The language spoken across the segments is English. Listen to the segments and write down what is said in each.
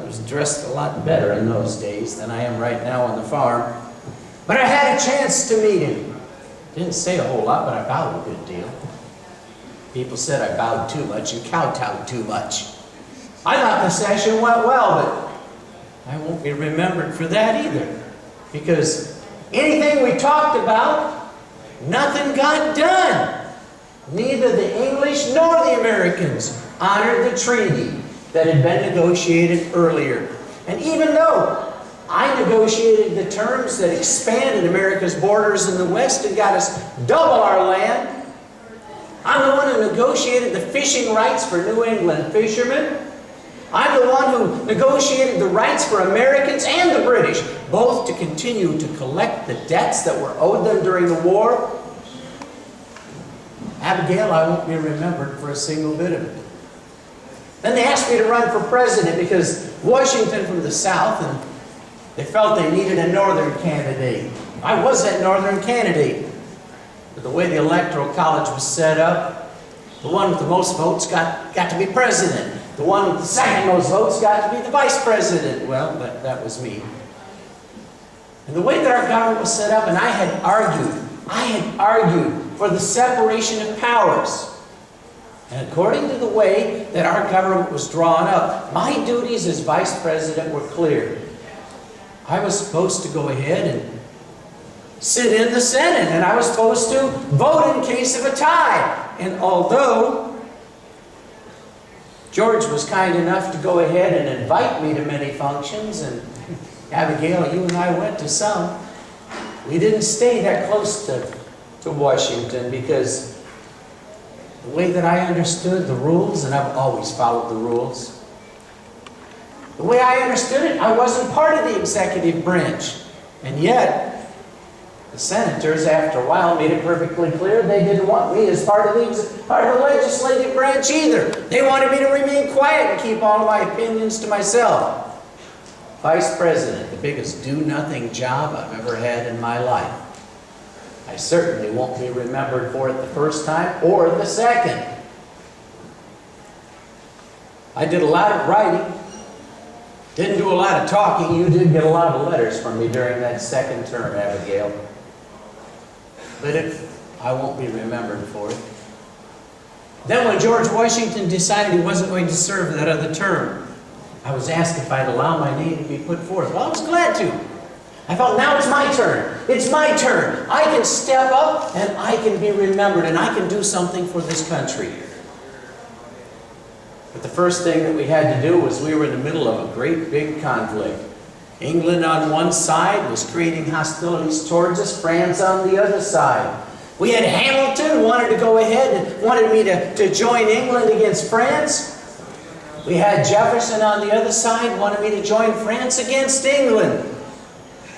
was dressed a lot better in those days than I am right now on the farm. But I had a chance to meet him. Didn't say a whole lot, but I bowed a good deal. People said I bowed too much and kowtowed too much. I thought the session went well, but I won't be remembered for that either. Because anything we talked about, nothing got done. Neither the English nor the Americans honored the treaty that had been negotiated earlier. And even though I negotiated the terms that expanded America's borders in the West and got us double our land, I'm the one who negotiated the fishing rights for New England fishermen. I'm the one who negotiated the rights for Americans and the British, both to continue to collect the debts that were owed them during the war. Abigail, I won't be remembered for a single bit of it. Then they asked me to run for president because Washington from the South, and they felt they needed a Northern candidate. I was that Northern candidate. But the way the Electoral College was set up, the one with the most votes got to be president. The one with the second most votes got to be the vice president. Well, that was me. And the way that our government was set up, and I had argued for the separation of powers. And according to the way that our government was drawn up, my duties as vice president were clear. I was supposed to go ahead and sit in the Senate, and I was supposed to vote in case of a tie. And although George was kind enough to go ahead and invite me to many functions, and Abigail, you and I went to some, we didn't stay that close to Washington because the way that I understood the rules, and I've always followed the rules, the way I understood it, I wasn't part of the executive branch. And yet, the senators, after a while, made it perfectly clear they didn't want me as part of the legislative branch either. They wanted me to remain quiet and keep all of my opinions to myself. Vice President, the biggest do-nothing job I've ever had in my life. I certainly won't be remembered for it the first time or the second. I did a lot of writing. Didn't do a lot of talking. You did get a lot of letters from me during that second term, Abigail. But I won't be remembered for it. Then when George Washington decided he wasn't going to serve that other term, I was asked if I'd allow my name to be put forth. Well, I was glad to. I felt now it's my turn. It's my turn. I can step up and I can be remembered and I can do something for this country. But the first thing that we had to do was we were in the middle of a great big conflict. England on one side was creating hostilities towards us, France on the other side. We had Hamilton who wanted to go ahead and wanted me to join England against France. We had Jefferson on the other side, wanted me to join France against England.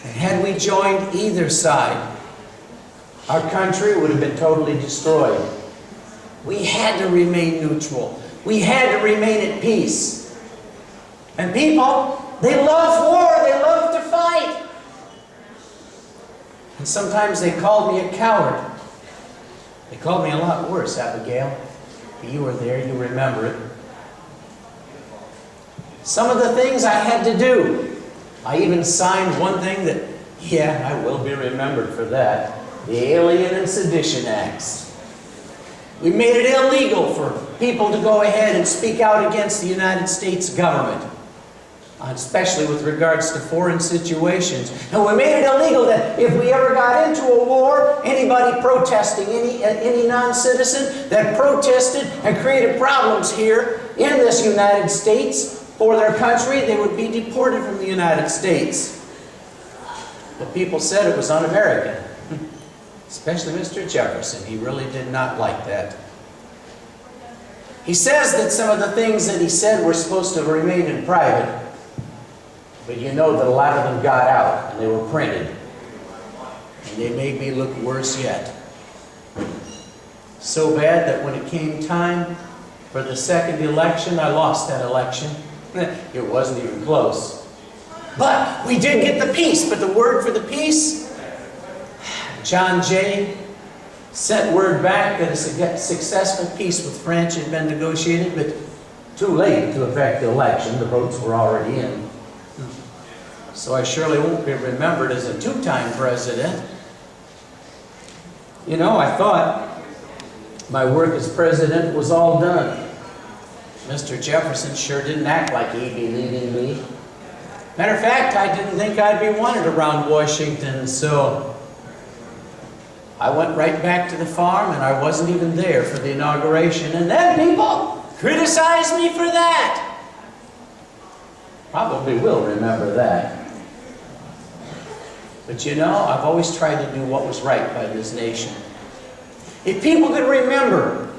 And had we joined either side, our country would have been totally destroyed. We had to remain neutral. We had to remain at peace. And people, they love war. They love to fight. And sometimes they called me a coward. They called me a lot worse, Abigail. You were there, you remember it. Some of the things I had to do. I even signed one thing that, yeah, I will be remembered for that. The Alien and Sedition Acts. We made it illegal for people to go ahead and speak out against the United States government, especially with regards to foreign situations. And we made it illegal that if we ever got into a war, anybody protesting, any non-citizen that protested and created problems here in this United States for their country, they would be deported from the United States. But people said it was un-American. Especially Mr. Jefferson. He really did not like that. He says that some of the things that he said were supposed to remain in private. But you know that a lot of them got out and they were printed. And they made me look worse yet. So bad that when it came time for the second election, I lost that election. It wasn't even close. But we did get the peace. But the word for the peace, John Jay sent word back that a successful peace with France had been negotiated, but too late to affect the election. The votes were already in. So I surely won't be remembered as a two-time president. You know, I thought my work as president was all done. Mr. Jefferson sure didn't act like he'd be leaving me. Matter of fact, I didn't think I'd be wanted around Washington, so I went right back to the farm, and I wasn't even there for the inauguration. And then people criticized me for that. Probably will remember that. But you know, I've always tried to do what was right by this nation. If people could remember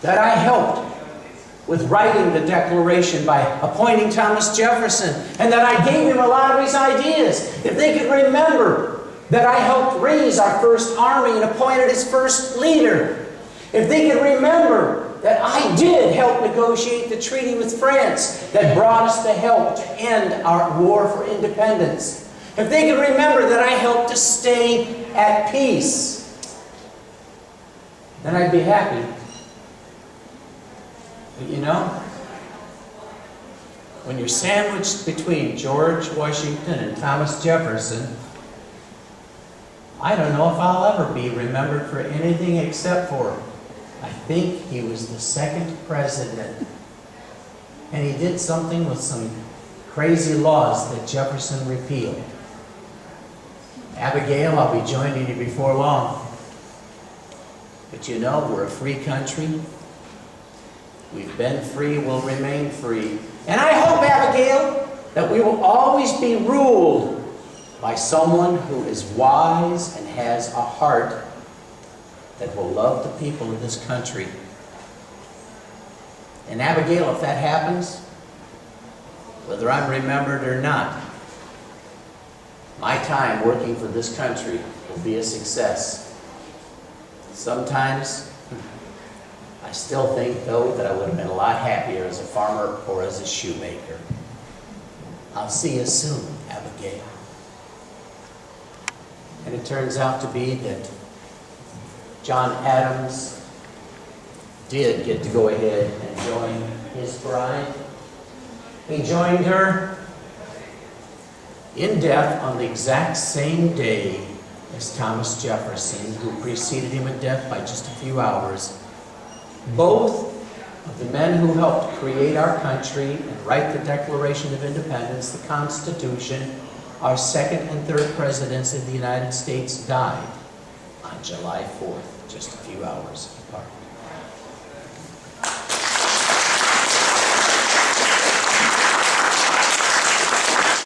that I helped with writing the Declaration by appointing Thomas Jefferson, and that I gave him a lot of his ideas, if they could remember that I helped raise our first army and appointed its first leader, if they could remember that I did help negotiate the treaty with France that brought us the help to end our war for independence, if they could remember that I helped to stay at peace, then I'd be happy. But you know, when you're sandwiched between George Washington and Thomas Jefferson, I don't know if I'll ever be remembered for anything except for, I think he was the second president. And he did something with some crazy laws that Jefferson repealed. Abigail, I'll be joining you before long. But you know, we're a free country. We've been free, we'll remain free. And I hope, Abigail, that we will always be ruled by someone who is wise and has a heart that will love the people of this country. And Abigail, if that happens, whether I'm remembered or not, my time working for this country will be a success. Sometimes, I still think, though, that I would have been a lot happier as a farmer or as a shoemaker. I'll see you soon, Abigail. And it turns out to be that John Adams did get to go ahead and join his bride. He joined her in death on the exact same day as Thomas Jefferson, who preceded him in death by just a few hours. Both of the men who helped create our country and write the Declaration of Independence, the Constitution, our second and third presidents of the United States died on July 4th, just a few hours apart.